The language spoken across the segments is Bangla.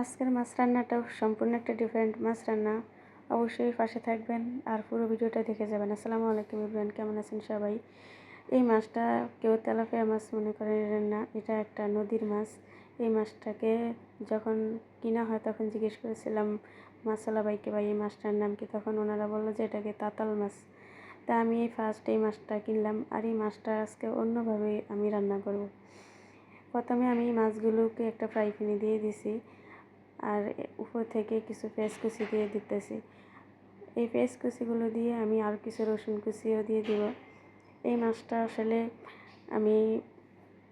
আজকের মাছ রান্নাটাও সম্পূর্ণ একটা ডিফারেন্ট মাছ রান্না। অবশ্যই পাশে থাকবেন আর পুরো ভিডিওটা দেখে যাবেন। আসসালামু আলাইকুম এভরিওয়ান, কেমন আছেন সবাই? এই মাছটা কেউ তেলাপিয়া মাছ মনে করেন না, এটা একটা নদীর মাছ। এই মাছটাকে যখন কিনা হয় তখন জিজ্ঞেস করেছিলাম মাছওয়ালা ভাইকে, ভাই এই মাছটার নাম কি? তখন ওনারা বললো যে এটাকে তাতাল মাছ। তা আমি এই ফার্স্ট এই মাছটা কিনলাম, আর এই মাছটা আজকে অন্যভাবে আমি রান্না করব। প্রথমে আমি মাছগুলোকে একটা ফ্রাই প্যানে দিয়ে দিছি, আর উপর থেকে কিছু পেঁয়াজ কুচি দিয়ে দিতেছি। এই পেঁয়াজ কুচিগুলো দিয়ে আমি আর কিছু রসুন কুচিও দিয়ে দিব। এই মাছটা আসলে আমি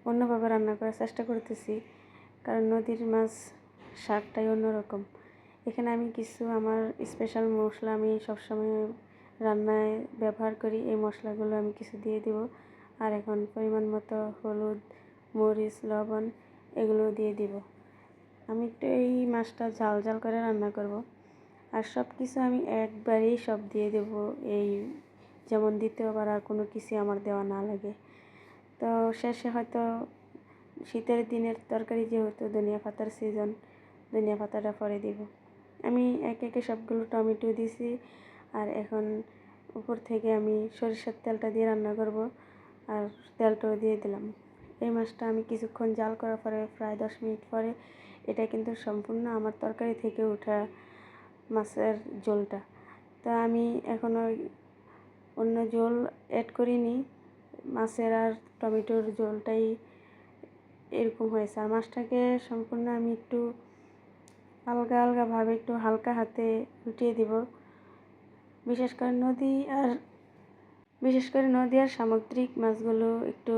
অন্যভাবে রান্না করার চেষ্টা করতেছি, কারণ নদীর মাছ স্বাদটাই অন্যরকম। এখানে আমি কিছু আমার স্পেশাল মশলা আমি সবসময় রান্নায় ব্যবহার করি, এই মশলাগুলো আমি কিছু দিয়ে দিব। আর এখন পরিমাণ মতো হলুদ, মরিচ, লবণ এগুলো দিয়ে দিব। আমি একটু এই মাছটা ঝাল ঝাল করে রান্না করব, আর সব কিছু আমি একবারেই সব দিয়ে দেব, এই যেমন দ্বিতীয়বার আর কোনো কিছু আমার দেওয়া না লাগে। তো শেষে হয়তো শীতের দিনের তরকারি যেহেতু ধনিয়া পাতার সিজন, ধনিয়া পাতাটা পরে দিব। আমি একে একে সবগুলো টমেটো দিছি, আর এখন উপর থেকে আমি সরিষার তেলটা দিয়ে রান্না করব, আর তেলটাও দিয়ে দিলাম। এই মাছটা আমি কিছুক্ষণ জাল করার পরে প্রায় 10 মিনিট পরে, এটা কিন্তু সম্পূর্ণ আমার তরকারি থেকে ওঠা মাছের ঝোলটা। তা আমি এখনও অন্য ঝোল অ্যাড করিনি, মাছের আর টমেটোর ঝোলটাই এরকম হয়েছে। আর মাছটাকে সম্পূর্ণ আমি একটু আলগা আলগাভাবে একটু হালকা হাতে উঠিয়ে দিব। বিশেষ করে নদী আর সামুদ্রিক মাছগুলো একটু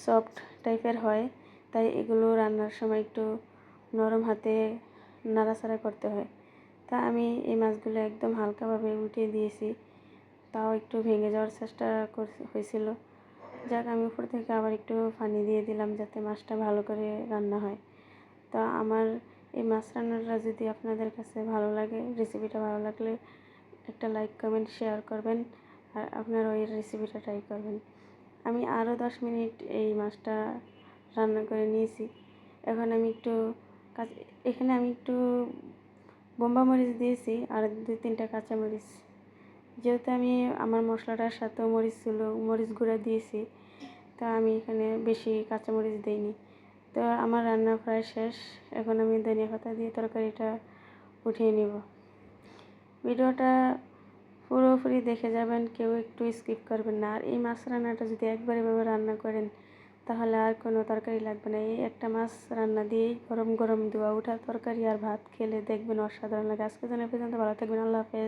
সফট টাইপের হয়, তাই এগুলো রান্নার সময় একটু নরম হাতে নাড়াচাড়া করতে হয়। তা আমি এই মাছগুলো একদম হালকাভাবে উঠিয়ে দিয়েছি, তাও একটু ভেঙে যাওয়ার চেষ্টা হয়েছিল। যাক, আমি উপর থেকে আবার একটু পানি দিয়ে দিলাম যাতে মাছটা ভালো করে রান্না হয়। তা আমার এই মাছ রান্নাটা যদি আপনাদের কাছে ভালো লাগে, রেসিপিটা ভালো লাগলে একটা লাইক, কমেন্ট, শেয়ার করবেন, আর আপনারা ওই রেসিপিটা ট্রাই করবেন। আমি আরও 10 মিনিট এই মাছটা রান্না করে নিয়েছি। এখন আমি এখানে আমি একটু বোম্বা মরিচ দিয়েছি, আর 2-3টা কাঁচামরিচ। যেহেতু আমি আমার মশলাটার সাথে মরিচ গুঁড়া দিয়েছি, তা আমি এখানে বেশি কাঁচামরিচ দিইনি। তো আমার রান্না প্রায় শেষ, এখন আমি ধনিয়া পাতা দিয়ে তরকারিটা উঠিয়ে নিব। ভিডিওটা পুরোপুরি দেখে যাবেন, কেউ একটু স্কিপ করবেন না। আর এই মাছ রান্নাটা যদি একবার এভাবে রান্না করেন তাহলে আর কোনো তরকারি লাগবে না। এই একটা মাছ রান্না দিয়েই গরম গরম ধোয়া ওঠা তরকারি আর ভাত খেলে দেখবেন অসাধারণ লাগে। আজকের জন্য পর্যন্ত, ভালো থাকবেন, আল্লাহ হাফেজ।